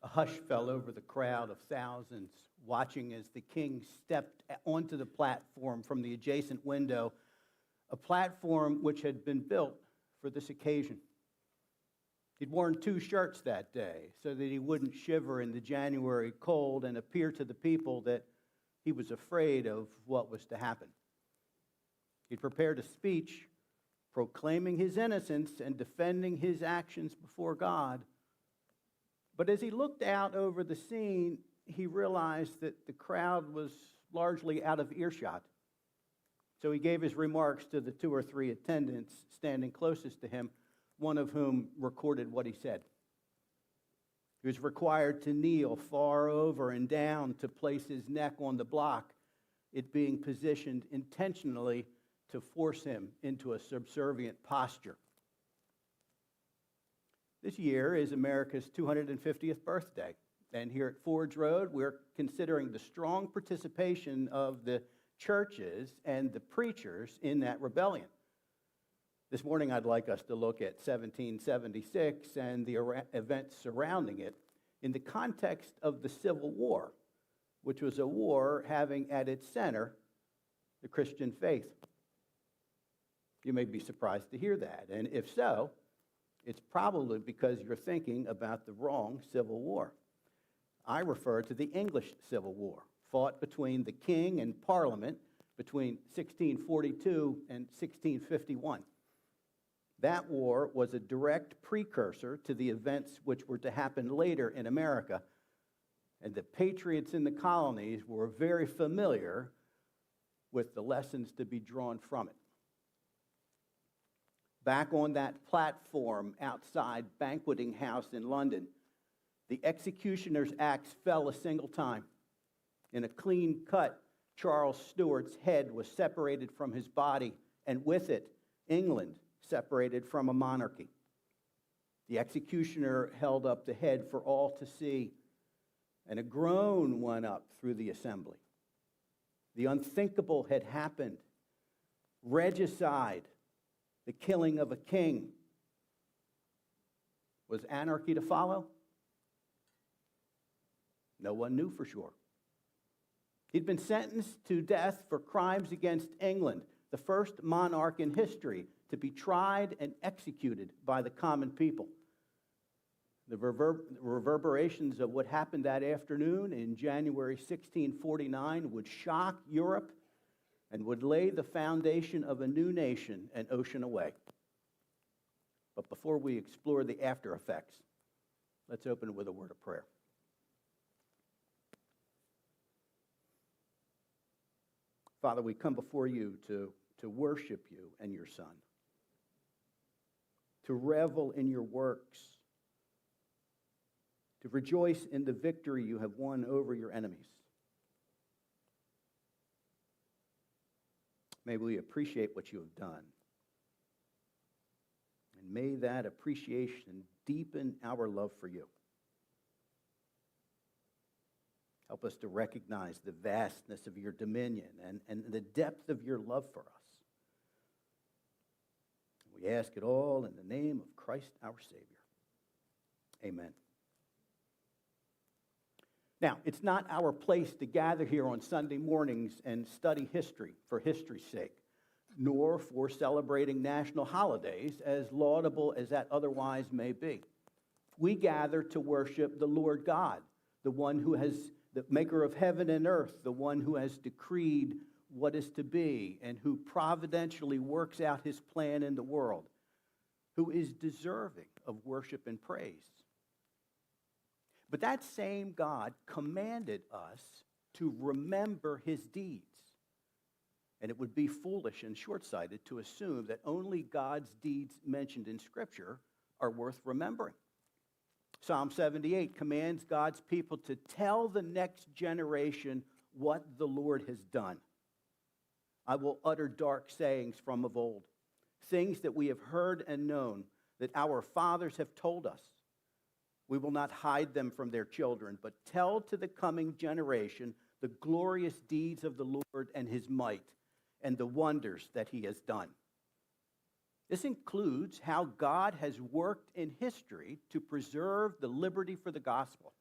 A hush fell over the crowd of thousands watching as the king stepped onto the platform from the adjacent window, a platform which had been built for this occasion. He'd worn 2 shirts that day so that he wouldn't shiver in the January cold and appear to the people that he was afraid of what was to happen. He'd prepared a speech proclaiming his innocence and defending his actions before God. But as he looked out over the scene, he realized that the crowd was largely out of earshot. So he gave his remarks to the 2 or 3 attendants standing closest to him, one of whom recorded what he said. He was required to kneel far over and down to place his neck on the block, it being positioned intentionally to force him into a subservient posture. This year is America's 250th birthday, and here at Forge Road, we're considering the strong participation of the churches and the preachers in that rebellion. This morning, I'd like us to look at 1776 and the events surrounding it in the context of the Civil War, which was a war having at its center the Christian faith. You may be surprised to hear that, and if so, it's probably because you're thinking about the wrong Civil War. I refer to the English Civil War, fought between the king and Parliament between 1642 and 1651. That war was a direct precursor to the events which were to happen later in America, and the patriots in the colonies were very familiar with the lessons to be drawn from it. Back on that platform outside Banqueting House in London, the executioner's axe fell a single time. In a clean cut, Charles Stuart's head was separated from his body, and with it, England separated from a monarchy. The executioner held up the head for all to see, and a groan went up through the assembly. The unthinkable had happened. Regicide, the killing of a king. Was anarchy to follow? No one knew for sure. He'd been sentenced to death for crimes against England, the first monarch in history to be tried and executed by the common people. The reverberations of what happened that afternoon in January 1649 would shock Europe and would lay the foundation of a new nation an ocean away. But before we explore the after effects, let's open with a word of prayer. Father, we come before you to worship you and your Son, to revel in your works, to rejoice in the victory you have won over your enemies. May we appreciate what you have done. And may that appreciation deepen our love for you. Help us to recognize the vastness of your dominion and the depth of your love for us. We ask it all in the name of Christ our Savior. Amen. Now, it's not our place to gather here on Sunday mornings and study history for history's sake, nor for celebrating national holidays, as laudable as that otherwise may be. We gather to worship the Lord God, the one who has, the maker of heaven and earth, the one who has decreed what is to be and who providentially works out his plan in the world, who is deserving of worship and praise. But that same God commanded us to remember his deeds. And it would be foolish and short-sighted to assume that only God's deeds mentioned in Scripture are worth remembering. Psalm 78 commands God's people to tell the next generation what the Lord has done. I will utter dark sayings from of old, things that we have heard and known, that our fathers have told us. We will not hide them from their children, but tell to the coming generation the glorious deeds of the Lord and his might, and the wonders that he has done. This includes how God has worked in history to preserve the liberty for the gospel,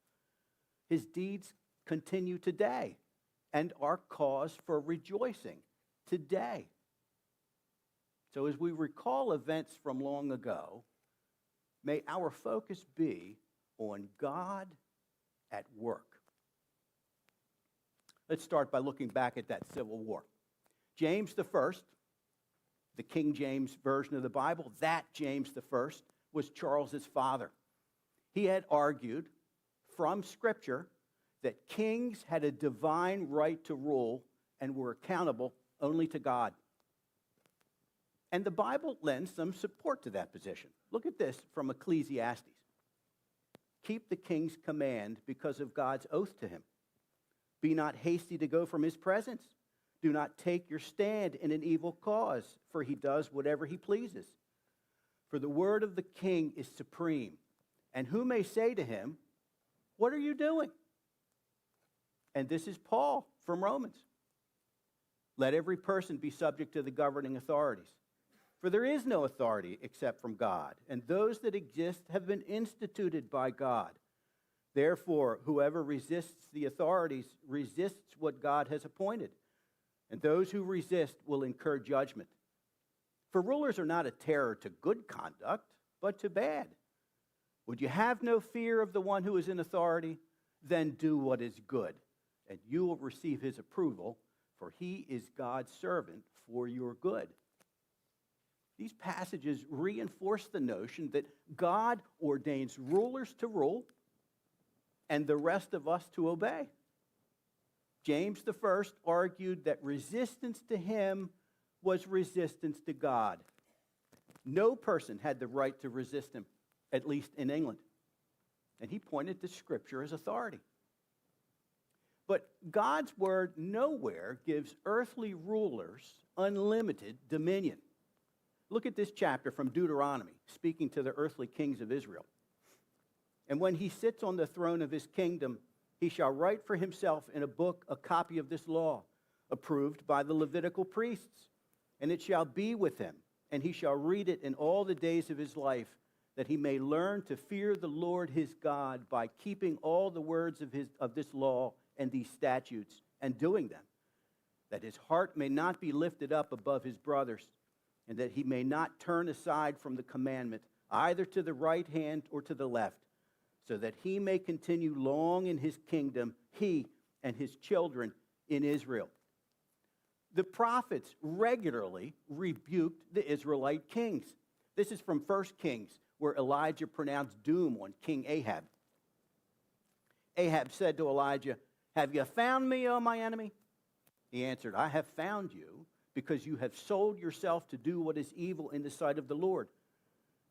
His deeds continue today and are cause for rejoicing today. So as we recall events from long ago, may our focus be on God at work. Let's start by looking back at that Civil War. James I, the King James Version of the Bible, that James I was Charles's father. He had argued from Scripture that kings had a divine right to rule and were accountable only to God. And the Bible lends some support to that position. Look at this from Ecclesiastes. Keep the king's command because of God's oath to him. Be not hasty to go from his presence. Do not take your stand in an evil cause, for he does whatever he pleases. For the word of the king is supreme. And who may say to him, what are you doing? And this is Paul from Romans. Let every person be subject to the governing authorities. For there is no authority except from God, and those that exist have been instituted by God. Therefore, whoever resists the authorities resists what God has appointed, and those who resist will incur judgment. For rulers are not a terror to good conduct, but to bad. Would you have no fear of the one who is in authority? Then do what is good, and you will receive his approval, for he is God's servant for your good. These passages reinforce the notion that God ordains rulers to rule and the rest of us to obey. James I argued that resistance to him was resistance to God. No person had the right to resist him, at least in England. And he pointed to Scripture as authority. But God's word nowhere gives earthly rulers unlimited dominion. Look at this chapter from Deuteronomy, speaking to the earthly kings of Israel. And when he sits on the throne of his kingdom, he shall write for himself in a book a copy of this law, approved by the Levitical priests. And it shall be with him, and he shall read it in all the days of his life, that he may learn to fear the Lord his God by keeping all the words of this law and these statutes and doing them, that his heart may not be lifted up above his brothers, and that he may not turn aside from the commandment, either to the right hand or to the left, so that he may continue long in his kingdom, he and his children in Israel. The prophets regularly rebuked the Israelite kings. This is from 1 Kings, where Elijah pronounced doom on King Ahab. Ahab said to Elijah, have you found me, O my enemy? He answered, I have found you, because you have sold yourself to do what is evil in the sight of the Lord.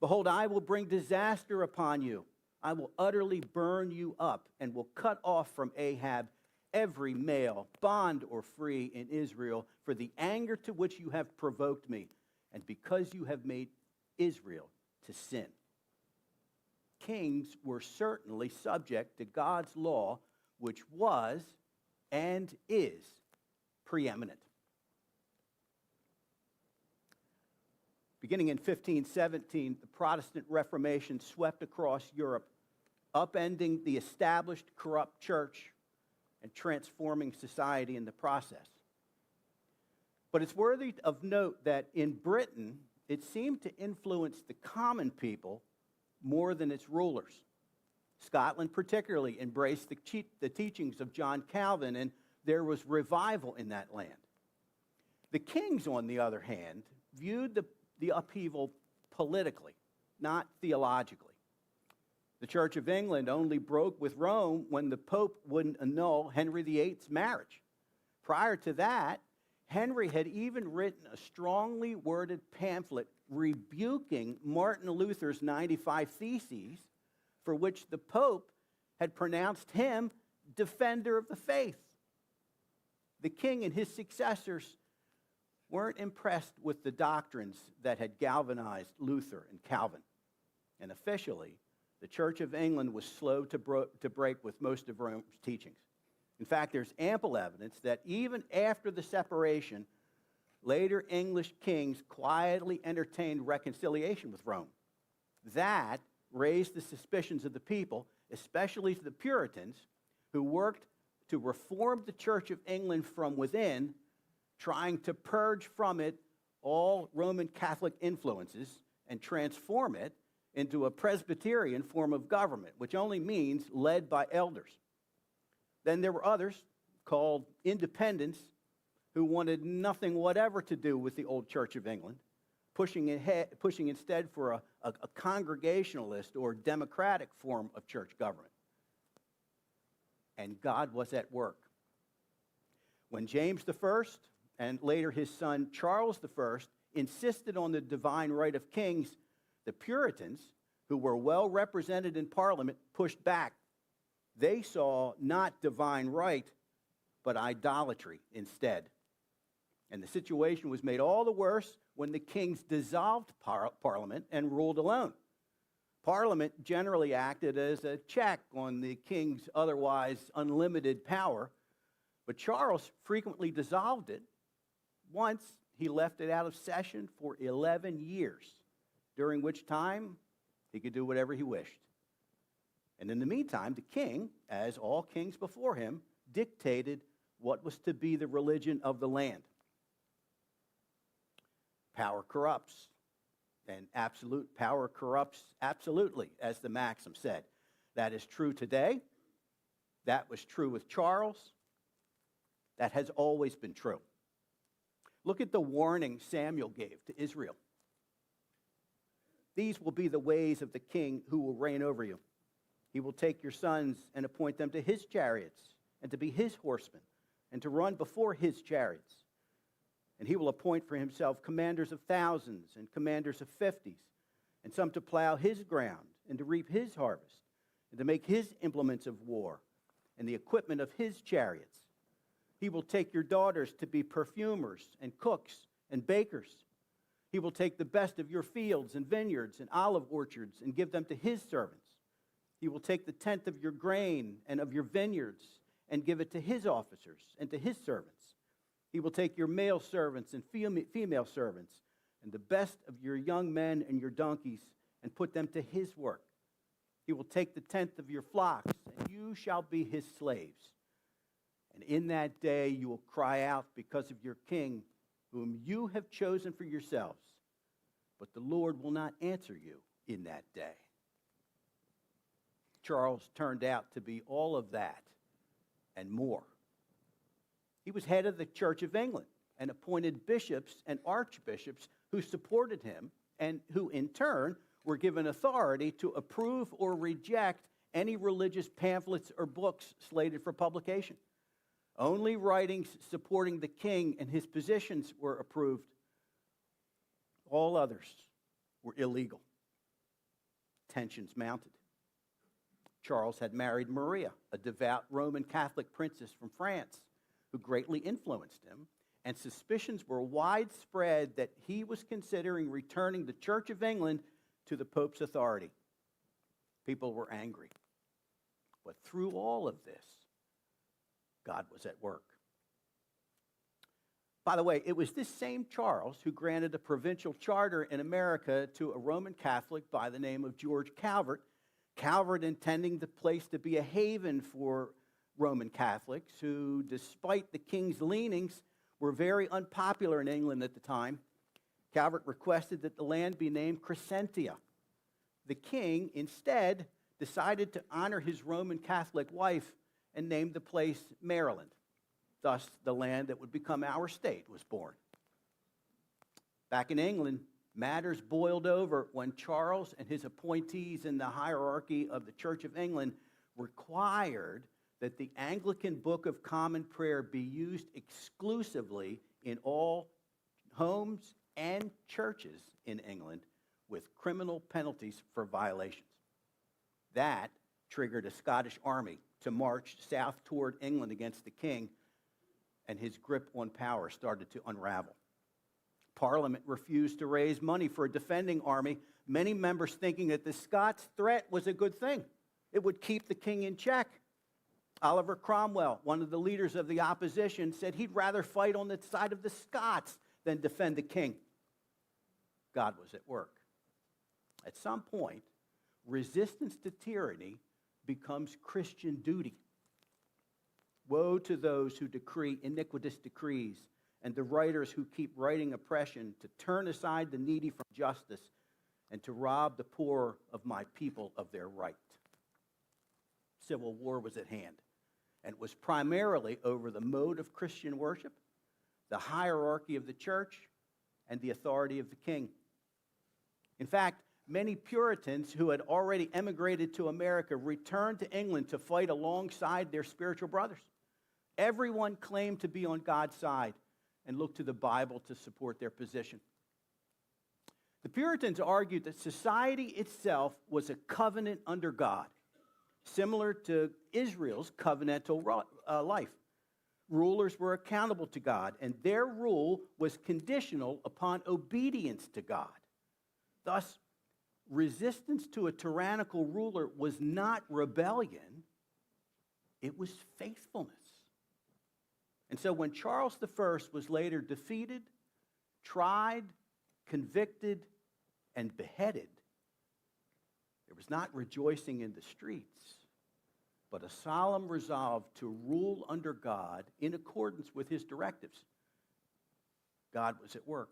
Behold, I will bring disaster upon you. I will utterly burn you up and will cut off from Ahab every male, bond or free, in Israel, for the anger to which you have provoked me, and because you have made Israel to sin. Kings were certainly subject to God's law, which was and is preeminent. Beginning in 1517, the Protestant Reformation swept across Europe, upending the established corrupt church and transforming society in the process. But it's worthy of note that in Britain, it seemed to influence the common people more than its rulers. Scotland particularly embraced the teachings of John Calvin, and there was revival in that land. The kings, on the other hand, viewed the upheaval politically, not theologically. The Church of England only broke with Rome when the Pope wouldn't annul Henry VIII's marriage. Prior to that, Henry had even written a strongly worded pamphlet rebuking Martin Luther's 95 Theses, for which the Pope had pronounced him defender of the faith. The king and his successors weren't impressed with the doctrines that had galvanized Luther and Calvin. And officially, the Church of England was slow to break with most of Rome's teachings. In fact, there's ample evidence that even after the separation, later English kings quietly entertained reconciliation with Rome. That raised the suspicions of the people, especially the Puritans, who worked to reform the Church of England from within, trying to purge from it all Roman Catholic influences and transform it into a Presbyterian form of government, which only means led by elders. Then there were others called independents who wanted nothing whatever to do with the old Church of England, pushing instead for a congregationalist or democratic form of church government. And God was at work. When James I and later his son Charles I insisted on the divine right of kings, the Puritans, who were well represented in Parliament, pushed back. They saw not divine right, but idolatry instead. And the situation was made all the worse when the kings dissolved Parliament and ruled alone. Parliament generally acted as a check on the king's otherwise unlimited power, but Charles frequently dissolved it. Once, he left it out of session for 11 years, during which time he could do whatever he wished. And in the meantime, the king, as all kings before him, dictated what was to be the religion of the land. Power corrupts, and absolute power corrupts absolutely, as the maxim said. That is true today. That was true with Charles. That has always been true. Look at the warning Samuel gave to Israel. These will be the ways of the king who will reign over you. He will take your sons and appoint them to his chariots and to be his horsemen and to run before his chariots. And he will appoint for himself commanders of thousands and commanders of 50s, and some to plow his ground and to reap his harvest and to make his implements of war and the equipment of his chariots. He will take your daughters to be perfumers and cooks and bakers. He will take the best of your fields and vineyards and olive orchards and give them to his servants. He will take the tenth of your grain and of your vineyards and give it to his officers and to his servants. He will take your male servants and female servants and the best of your young men and your donkeys and put them to his work. He will take the tenth of your flocks, and you shall be his slaves. And in that day you will cry out because of your king, whom you have chosen for yourselves. But the Lord will not answer you in that day. Charles turned out to be all of that and more. He was head of the Church of England and appointed bishops and archbishops who supported him and who in turn were given authority to approve or reject any religious pamphlets or books slated for publication. Only writings supporting the king and his positions were approved. All others were illegal. Tensions mounted. Charles had married Maria, a devout Roman Catholic princess from France, who greatly influenced him, and suspicions were widespread that he was considering returning the Church of England to the Pope's authority. People were angry. But through all of this, God was at work. By the way, it was this same Charles who granted a provincial charter in America to a Roman Catholic by the name of George Calvert, Calvert intending the place to be a haven for Roman Catholics who, despite the king's leanings, were very unpopular in England at the time. Calvert requested that the land be named Crescentia. The king, instead, decided to honor his Roman Catholic wife and named the place Maryland. Thus, the land that would become our state was born. Back in England, matters boiled over when Charles and his appointees in the hierarchy of the Church of England required that the Anglican Book of Common Prayer be used exclusively in all homes and churches in England with criminal penalties for violations. That triggered a Scottish army to march south toward England against the king, and his grip on power started to unravel. Parliament refused to raise money for a defending army, many members thinking that the Scots' threat was a good thing. It would keep the king in check. Oliver Cromwell, one of the leaders of the opposition, said he'd rather fight on the side of the Scots than defend the king. God was at work. At some point, resistance to tyranny becomes Christian duty. Woe to those who decree iniquitous decrees, and the writers who keep writing oppression, to turn aside the needy from justice, and to rob the poor of my people of their right. Civil war was at hand, and it was primarily over the mode of Christian worship, the hierarchy of the church, and the authority of the king. In fact, many Puritans who had already emigrated to America returned to England to fight alongside their spiritual brothers. Everyone claimed to be on God's side and looked to the Bible to support their position. The Puritans argued that society itself was a covenant under God, similar to Israel's covenantal life. Rulers were accountable to God, and their rule was conditional upon obedience to God. Thus, resistance to a tyrannical ruler was not rebellion, it was faithfulness. And so when Charles I was later defeated, tried, convicted, and beheaded, there was not rejoicing in the streets, but a solemn resolve to rule under God in accordance with his directives. God was at work.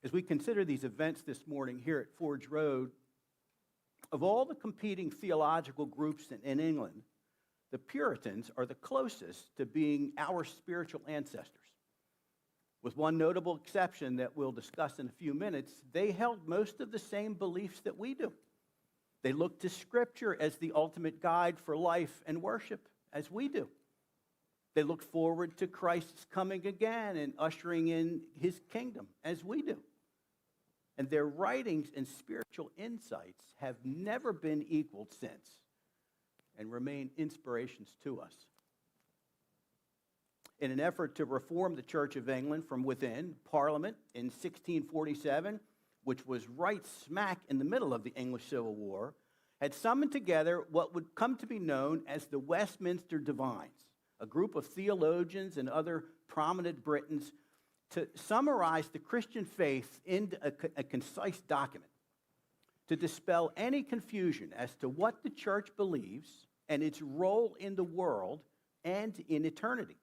As we consider these events this morning here at Forge Road, of all the competing theological groups in England, the Puritans are the closest to being our spiritual ancestors. With one notable exception that we'll discuss in a few minutes, they held most of the same beliefs that we do. They looked to Scripture as the ultimate guide for life and worship, as we do. They looked forward to Christ's coming again and ushering in his kingdom, as we do. And their writings and spiritual insights have never been equaled since and remain inspirations to us. In an effort to reform the Church of England from within, Parliament in 1647, which was right smack in the middle of the English Civil War, had summoned together what would come to be known as the Westminster Divines, a group of theologians and other prominent Britons, to summarize the Christian faith into a concise document, to dispel any confusion as to what the church believes and its role in the world and in eternity.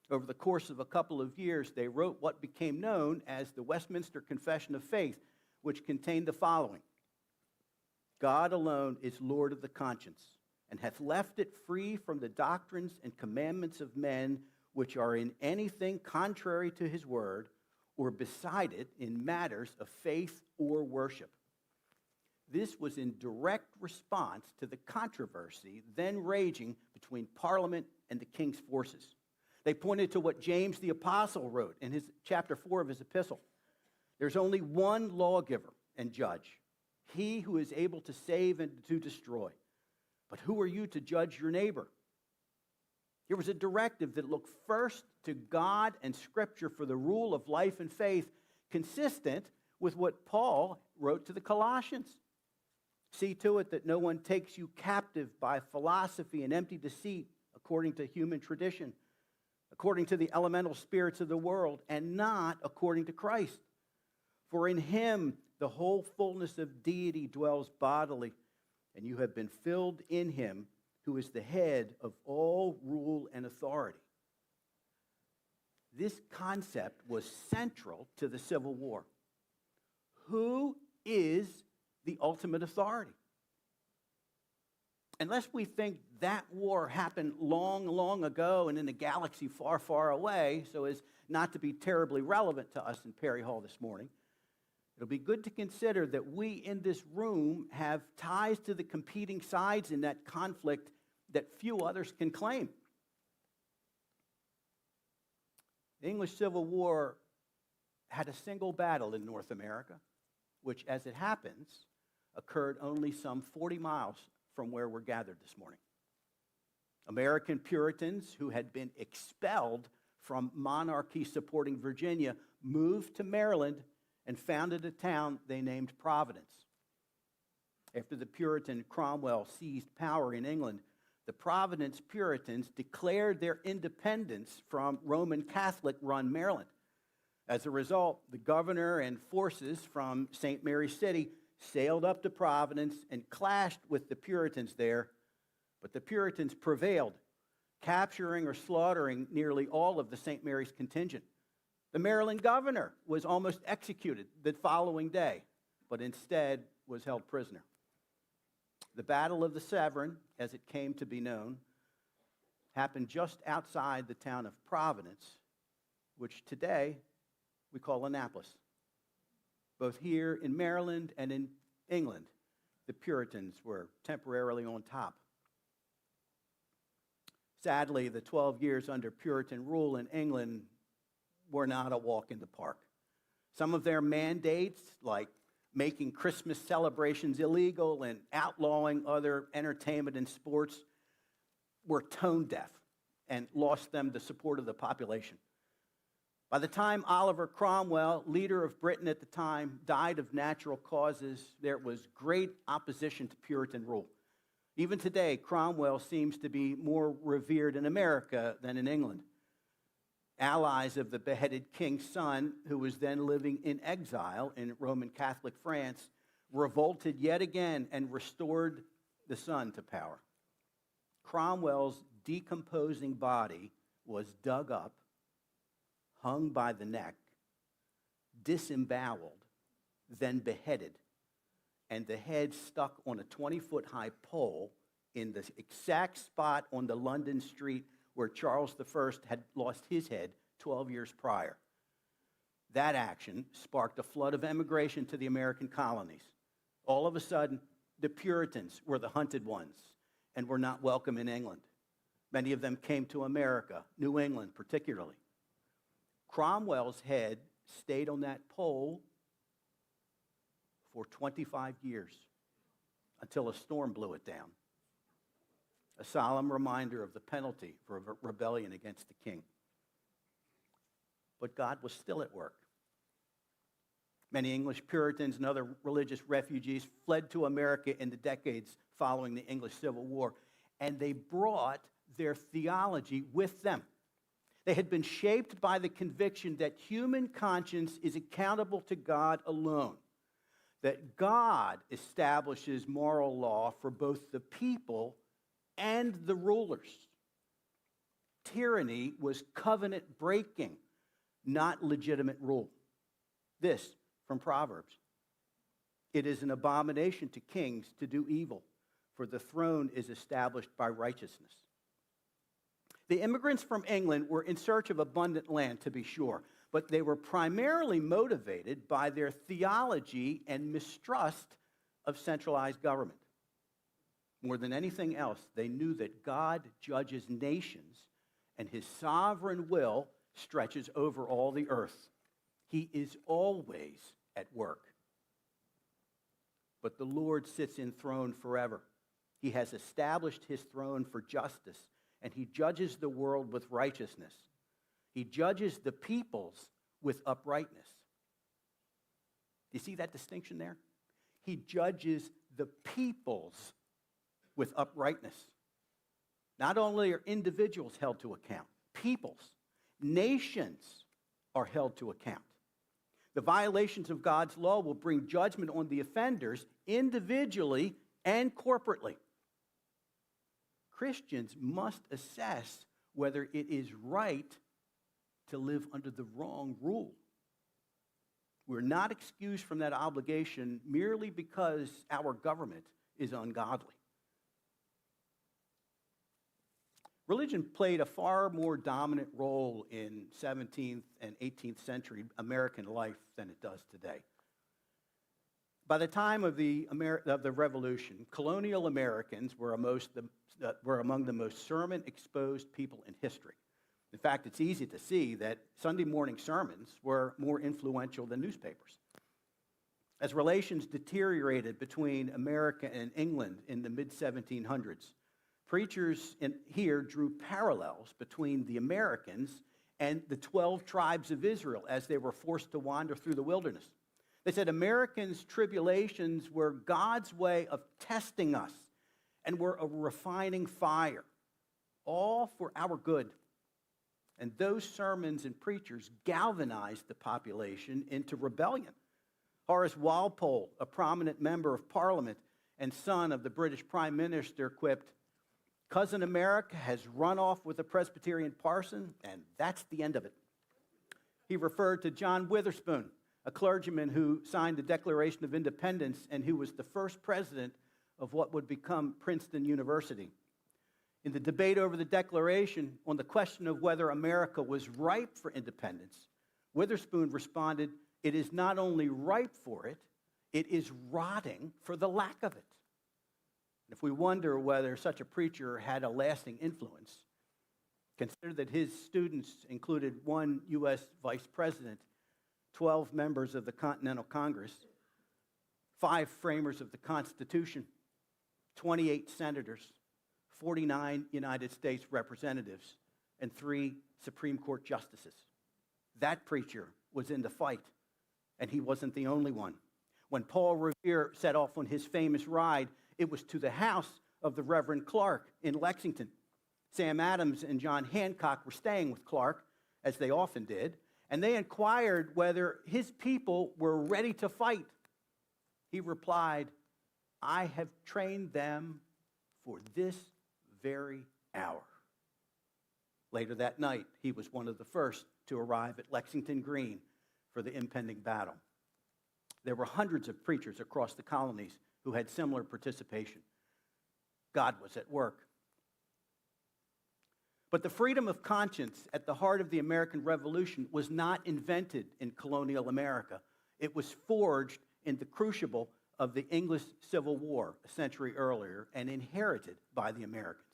Over the course of a couple of years, they wrote what became known as the Westminster Confession of Faith, which contained the following: God alone is Lord of the conscience, and hath left it free from the doctrines and commandments of men, which are in anything contrary to his word, or beside it in matters of faith or worship. This was in direct response to the controversy then raging between Parliament and the king's forces. They pointed to what James the Apostle wrote in his chapter 4 of his epistle. There's only one lawgiver and judge, he who is able to save and to destroy. But who are you to judge your neighbor? Here was a directive that looked first to God and Scripture for the rule of life and faith, consistent with what Paul wrote to the Colossians. See to it that no one takes you captive by philosophy and empty deceit, according to human tradition, according to the elemental spirits of the world, and not according to Christ. For in him the whole fullness of deity dwells bodily, and you have been filled in him, who is the head of all rule and authority. This concept was central to the Civil War. Who is the ultimate authority? Unless we think that war happened long, long ago and in a galaxy far, far away, so as not to be terribly relevant to us in Perry Hall this morning, it'll be good to consider that we in this room have ties to the competing sides in that conflict that few others can claim. The English Civil War had a single battle in North America, which, as it happens, occurred only some 40 miles from where we're gathered this morning. American Puritans who had been expelled from monarchy-supporting Virginia moved to Maryland and founded a town they named Providence. After the Puritan Cromwell seized power in England, the Providence Puritans declared their independence from Roman Catholic-run Maryland. As a result, the governor and forces from St. Mary's City sailed up to Providence and clashed with the Puritans there, But the Puritans prevailed, capturing or slaughtering nearly all of the St. Mary's contingent. The Maryland governor was almost executed the following day, but instead was held prisoner. The Battle of the Severn, as it came to be known, happened just outside the town of Providence, which today we call Annapolis. Both here in Maryland and in England, the Puritans were temporarily on top. Sadly, the 12 years under Puritan rule in England were not a walk in the park. Some of their mandates, like making Christmas celebrations illegal and outlawing other entertainment and sports, were tone deaf and lost them the support of the population. By the time Oliver Cromwell, leader of Britain at the time, died of natural causes, there was great opposition to Puritan rule. Even today, Cromwell seems to be more revered in America than in England. Allies of the beheaded king's son, who was then living in exile in Roman Catholic France, revolted yet again and restored the son to power. Cromwell's decomposing body was dug up, hung by the neck, disemboweled, then beheaded, and the head stuck on a 20-foot-high pole in the exact spot on the London street where Charles I had lost his head 12 years prior. That action sparked a flood of emigration to the American colonies. All of a sudden, the Puritans were the hunted ones and were not welcome in England. Many of them came to America, New England particularly. Cromwell's head stayed on that pole for 25 years until a storm blew it down. A solemn reminder of the penalty for rebellion against the king. But God was still at work. Many English Puritans and other religious refugees fled to America in the decades following the English Civil War, and they brought their theology with them. They had been shaped by the conviction that human conscience is accountable to God alone, that God establishes moral law for both the people and the rulers. Tyranny was covenant breaking, not legitimate rule. This from Proverbs. It is an abomination to kings to do evil, for the throne is established by righteousness. The immigrants from England were in search of abundant land, to be sure, but they were primarily motivated by their theology and mistrust of centralized government. More than anything else, they knew that God judges nations and his sovereign will stretches over all the earth. He is always at work. But the Lord sits enthroned forever. He has established his throne for justice, and he judges the world with righteousness. He judges the peoples with uprightness. Do you see that distinction there? He judges the peoples with uprightness. Not only are individuals held to account, peoples, nations are held to account. The violations of God's law will bring judgment on the offenders individually and corporately. Christians must assess whether it is right to live under the wrong rule. We're not excused from that obligation merely because our government is ungodly. Religion played a far more dominant role in 17th and 18th century American life than it does today. By the time of the Revolution, colonial Americans were among the most sermon-exposed people in history. In fact, it's easy to see that Sunday morning sermons were more influential than newspapers. As relations deteriorated between America and England in the mid-1700s, preachers here drew parallels between the Americans and the 12 tribes of Israel as they were forced to wander through the wilderness. They said Americans' tribulations were God's way of testing us and were a refining fire, all for our good. And those sermons and preachers galvanized the population into rebellion. Horace Walpole, a prominent member of Parliament and son of the British Prime Minister, quipped, Cousin America has run off with a Presbyterian parson, and that's the end of it. He referred to John Witherspoon, a clergyman who signed the Declaration of Independence and who was the first president of what would become Princeton University. In the debate over the Declaration on the question of whether America was ripe for independence, Witherspoon responded, "It is not only ripe for it, it is rotting for the lack of it." If we wonder whether such a preacher had a lasting influence, consider that his students included one U.S. vice president, 12 members of the Continental Congress, 5 framers of the Constitution, 28 senators, 49 United States representatives, and 3 Supreme Court justices. That preacher was in the fight, and he wasn't the only one. When Paul Revere set off on his famous ride, it was to the house of the Reverend Clark in Lexington. Sam Adams and John Hancock were staying with Clark, as they often did, and they inquired whether his people were ready to fight. He replied, "I have trained them for this very hour." Later that night, he was one of the first to arrive at Lexington Green for the impending battle. There were hundreds of preachers across the colonies who had similar participation. God was at work. But the freedom of conscience at the heart of the American Revolution was not invented in colonial America. It was forged in the crucible of the English Civil War a century earlier and inherited by the Americans.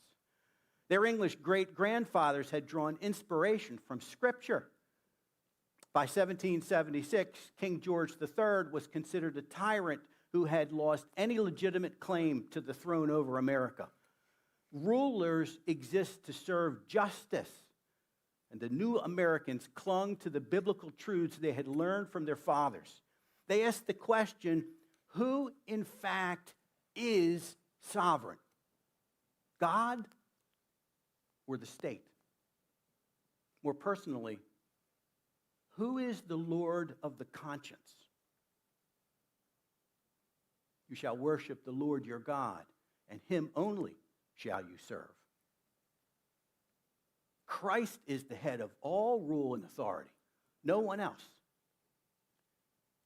Their English great-grandfathers had drawn inspiration from Scripture. By 1776, King George III was considered a tyrant who had lost any legitimate claim to the throne over America. Rulers exist to serve justice, and the new Americans clung to the biblical truths they had learned from their fathers. They asked the question, who in fact is sovereign? God or the state? More personally, who is the Lord of the conscience? You shall worship the Lord your God, and him only shall you serve. Christ is the head of all rule and authority, no one else.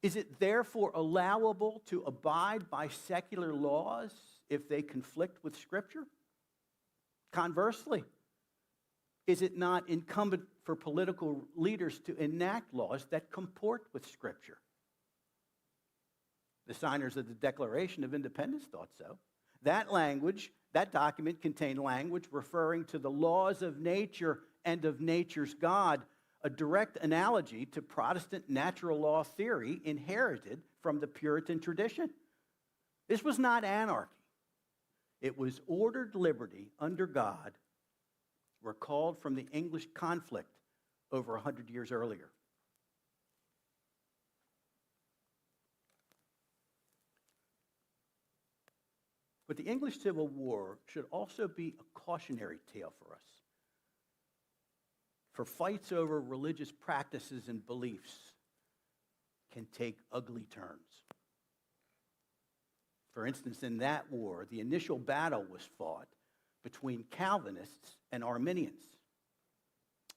Is it therefore allowable to abide by secular laws if they conflict with Scripture? Conversely, is it not incumbent for political leaders to enact laws that comport with Scripture? The signers of the Declaration of Independence thought so. That document contained language referring to the laws of nature and of nature's God, a direct analogy to Protestant natural law theory inherited from the Puritan tradition. This was not anarchy. It was ordered liberty under God, recalled from the English conflict over 100 years earlier. But the English Civil War should also be a cautionary tale for us. For fights over religious practices and beliefs can take ugly turns. For instance, in that war, the initial battle was fought between Calvinists and Arminians.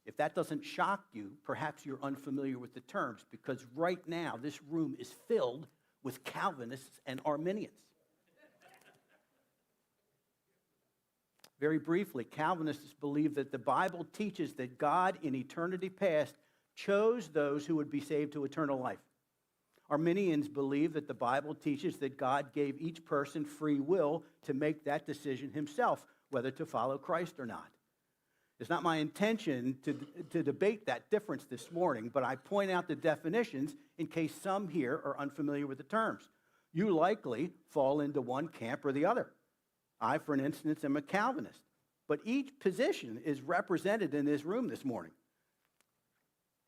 If that doesn't shock you, perhaps you're unfamiliar with the terms, because right now this room is filled with Calvinists and Arminians. Very briefly, Calvinists believe that the Bible teaches that God in eternity past chose those who would be saved to eternal life. Arminians believe that the Bible teaches that God gave each person free will to make that decision himself, whether to follow Christ or not. It's not my intention to debate that difference this morning, but I point out the definitions in case some here are unfamiliar with the terms. You likely fall into one camp or the other. I, for instance, am a Calvinist, but each position is represented in this room this morning.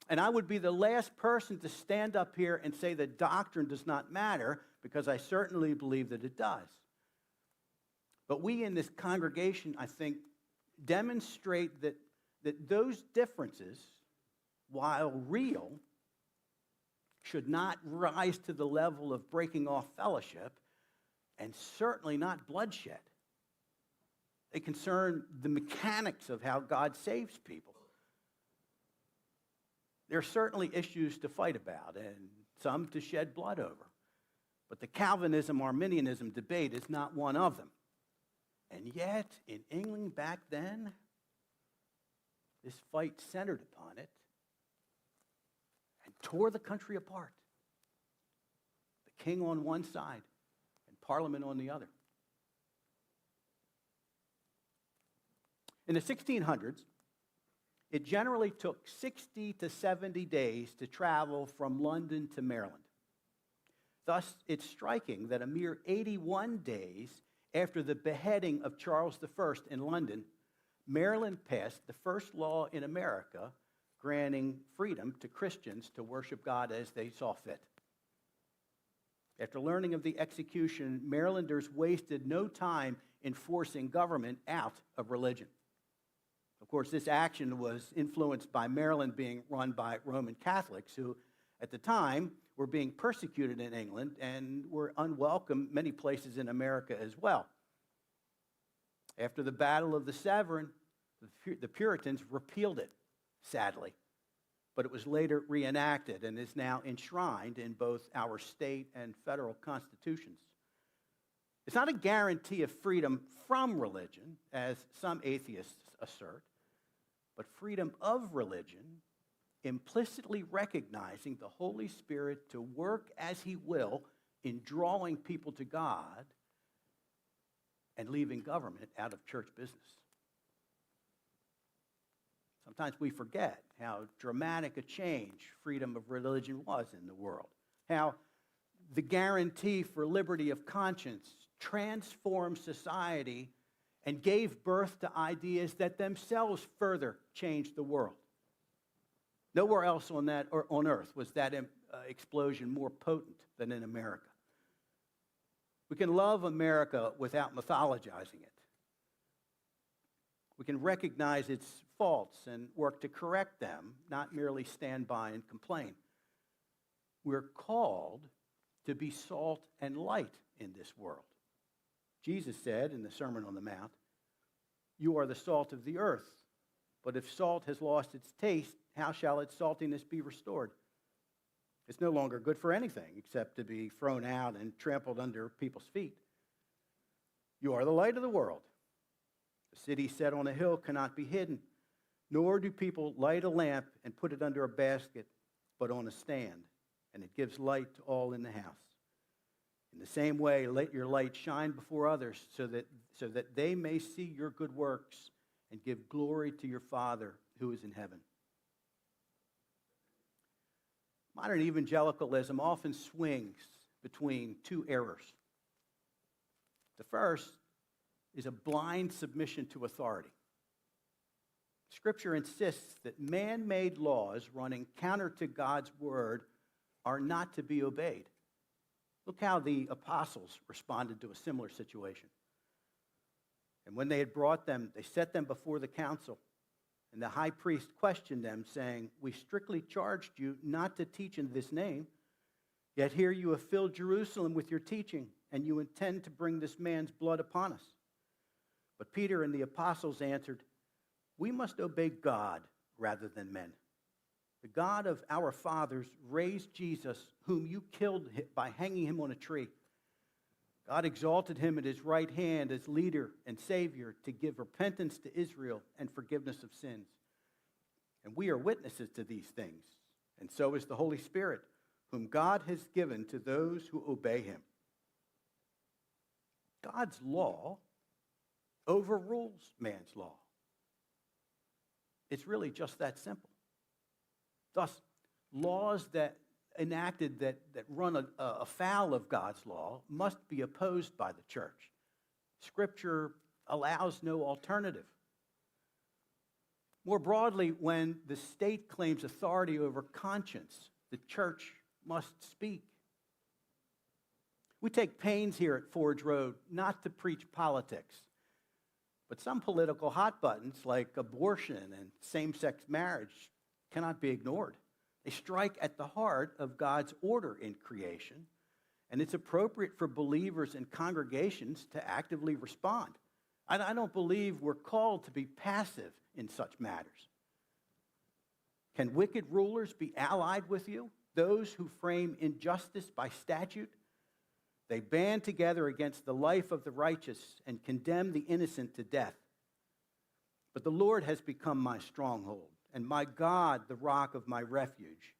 And I would be the last person to stand up here and say that doctrine does not matter, because I certainly believe that it does. But we in this congregation, I think, demonstrate that those differences, while real, should not rise to the level of breaking off fellowship, and certainly not bloodshed. They concern the mechanics of how God saves people. There are certainly issues to fight about and some to shed blood over. But the Calvinism-Arminianism debate is not one of them. And yet, in England back then, this fight centered upon it and tore the country apart. The king on one side and Parliament on the other. In the 1600s, it generally took 60 to 70 days to travel from London to Maryland. Thus, it's striking that a mere 81 days after the beheading of Charles I in London, Maryland passed the first law in America granting freedom to Christians to worship God as they saw fit. After learning of the execution, Marylanders wasted no time in forcing government out of religion. Of course, this action was influenced by Maryland being run by Roman Catholics who, at the time, were being persecuted in England and were unwelcome many places in America as well. After the Battle of the Severn, the Puritans repealed it, sadly, but it was later reenacted and is now enshrined in both our state and federal constitutions. It's not a guarantee of freedom from religion, as some atheists assert, but freedom of religion, implicitly recognizing the Holy Spirit to work as he will in drawing people to God and leaving government out of church business. Sometimes we forget how dramatic a change freedom of religion was in the world, how the guarantee for liberty of conscience transformed society and gave birth to ideas that themselves further changed the world. Nowhere else on earth was that explosion more potent than in America. We can love America without mythologizing it. We can recognize its faults and work to correct them, not merely stand by and complain. We're called to be salt and light in this world. Jesus said in the Sermon on the Mount, "You are the salt of the earth, but if salt has lost its taste, how shall its saltiness be restored? It's no longer good for anything except to be thrown out and trampled under people's feet. You are the light of the world. A city set on a hill cannot be hidden, nor do people light a lamp and put it under a basket, but on a stand, and it gives light to all in the house. In the same way, let your light shine before others so that they may see your good works and give glory to your Father who is in heaven." Modern evangelicalism often swings between two errors. The first is a blind submission to authority. Scripture insists that man-made laws running counter to God's word are not to be obeyed. Look how the apostles responded to a similar situation. And when they had brought them, they set them before the council. And the high priest questioned them, saying, "We strictly charged you not to teach in this name, yet here you have filled Jerusalem with your teaching, and you intend to bring this man's blood upon us." But Peter and the apostles answered, "We must obey God rather than men. The God of our fathers raised Jesus, whom you killed by hanging him on a tree. God exalted him at his right hand as leader and savior to give repentance to Israel and forgiveness of sins. And we are witnesses to these things, and so is the Holy Spirit, whom God has given to those who obey him." God's law overrules man's law. It's really just that simple. Thus, laws that enacted that run afoul of God's law must be opposed by the church. Scripture allows no alternative. More broadly, when the state claims authority over conscience, the church must speak. We take pains here at Forge Road not to preach politics, but some political hot buttons like abortion and same-sex marriage cannot be ignored. They strike at the heart of God's order in creation, and it's appropriate for believers and congregations to actively respond. I don't believe we're called to be passive in such matters. Can wicked rulers be allied with you? Those who frame injustice by statute? They band together against the life of the righteous and condemn the innocent to death. But the Lord has become my stronghold, and my God, the rock of my refuge.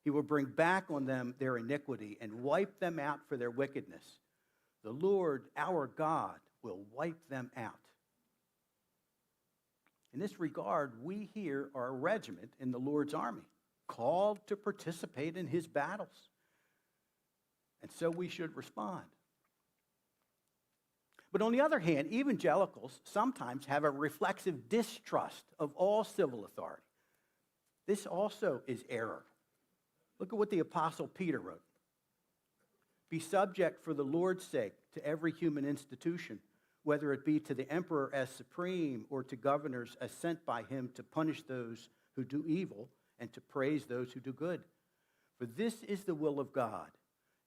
He will bring back on them their iniquity and wipe them out for their wickedness. The Lord, our God, will wipe them out. In this regard, we here are a regiment in the Lord's army, called to participate in his battles. And so we should respond. But on the other hand, evangelicals sometimes have a reflexive distrust of all civil authority. This also is error. Look at what the Apostle Peter wrote. Be subject for the Lord's sake to every human institution, whether it be to the emperor as supreme or to governors as sent by him to punish those who do evil and to praise those who do good. For this is the will of God,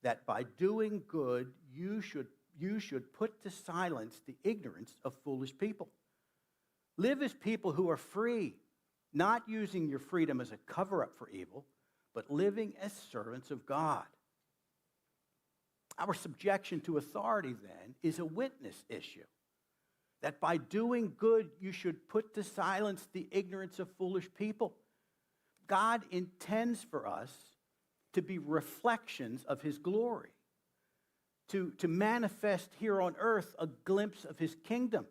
that by doing good you should put to silence the ignorance of foolish people. Live as people who are free, not using your freedom as a cover-up for evil, but living as servants of God. Our subjection to authority, then, is a witness issue. That by doing good, you should put to silence the ignorance of foolish people. God intends for us to be reflections of his glory, to manifest here on earth a glimpse of his kingdom.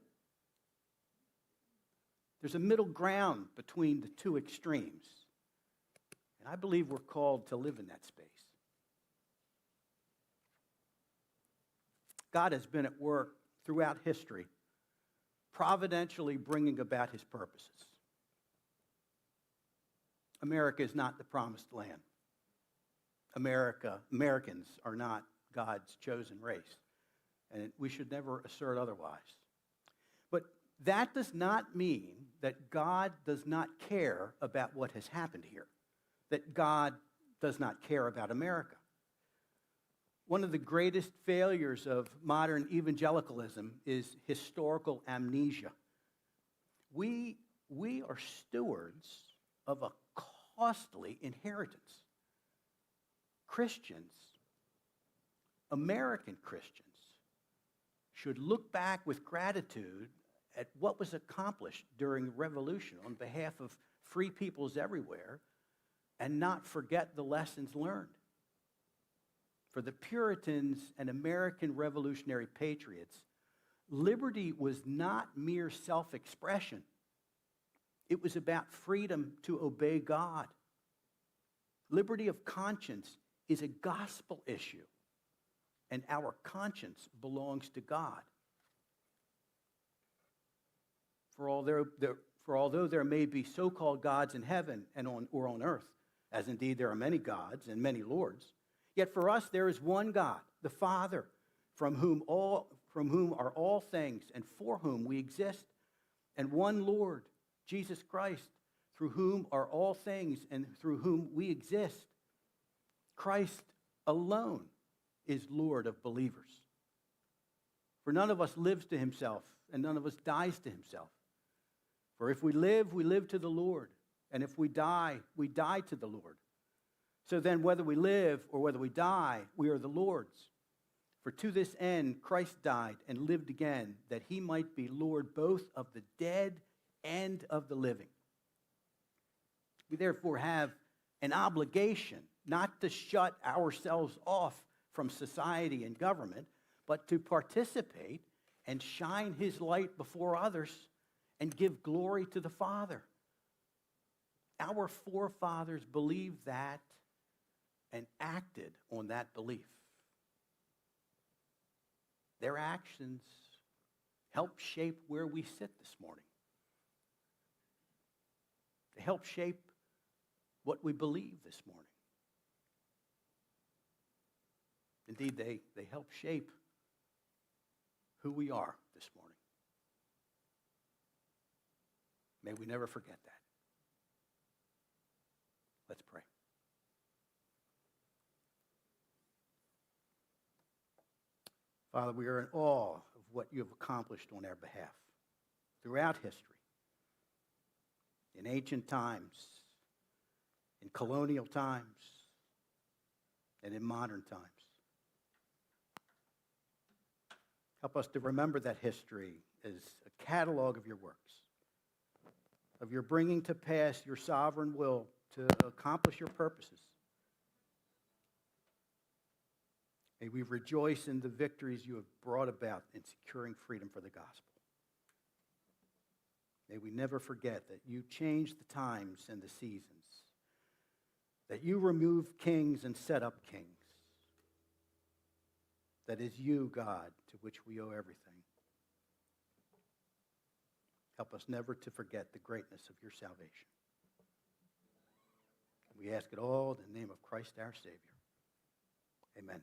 There's a middle ground between the two extremes, and I believe we're called to live in that space. God has been at work throughout history, providentially bringing about his purposes. America is not the promised land. Americans are not God's chosen race, and we should never assert otherwise. But that does not mean that God does not care about what has happened here, that God does not care about America. One of the greatest failures of modern evangelicalism is historical amnesia. We are stewards of a costly inheritance. Christians, American Christians, should look back with gratitude at what was accomplished during the Revolution on behalf of free peoples everywhere and not forget the lessons learned. For the Puritans and American revolutionary patriots, liberty was not mere self-expression. It was about freedom to obey God. Liberty of conscience is a gospel issue, and our conscience belongs to God. For although there may be so-called gods in heaven and on earth, as indeed there are many gods and many lords, yet for us there is one God, the Father, from whom are all things and for whom we exist, and one Lord, Jesus Christ, through whom are all things and through whom we exist. Christ alone is Lord of believers. For none of us lives to himself, and none of us dies to himself. For if we live to the Lord, and if we die to the Lord. So then, whether we live or whether we die, we are the Lord's. For to this end Christ died and lived again, that he might be Lord both of the dead and of the living. We therefore have an obligation not to shut ourselves off from society and government, but to participate and shine his light before others and give glory to the Father. Our forefathers believed that and acted on that belief. Their actions help shape where we sit this morning. They help shape what we believe this morning. Indeed, they help shape who we are this morning. May we never forget that. Let's pray. Father, we are in awe of what you have accomplished on our behalf. throughout history, in ancient times, in colonial times, and in modern times. Help us to remember that history as a catalog of your works, of your bringing to pass your sovereign will to accomplish your purposes. May we rejoice in the victories you have brought about in securing freedom for the gospel. May we never forget that you change the times and the seasons, that you remove kings and set up kings. That is you, God, to which we owe everything. Help us never to forget the greatness of your salvation. We ask it all in the name of Christ our Savior. Amen.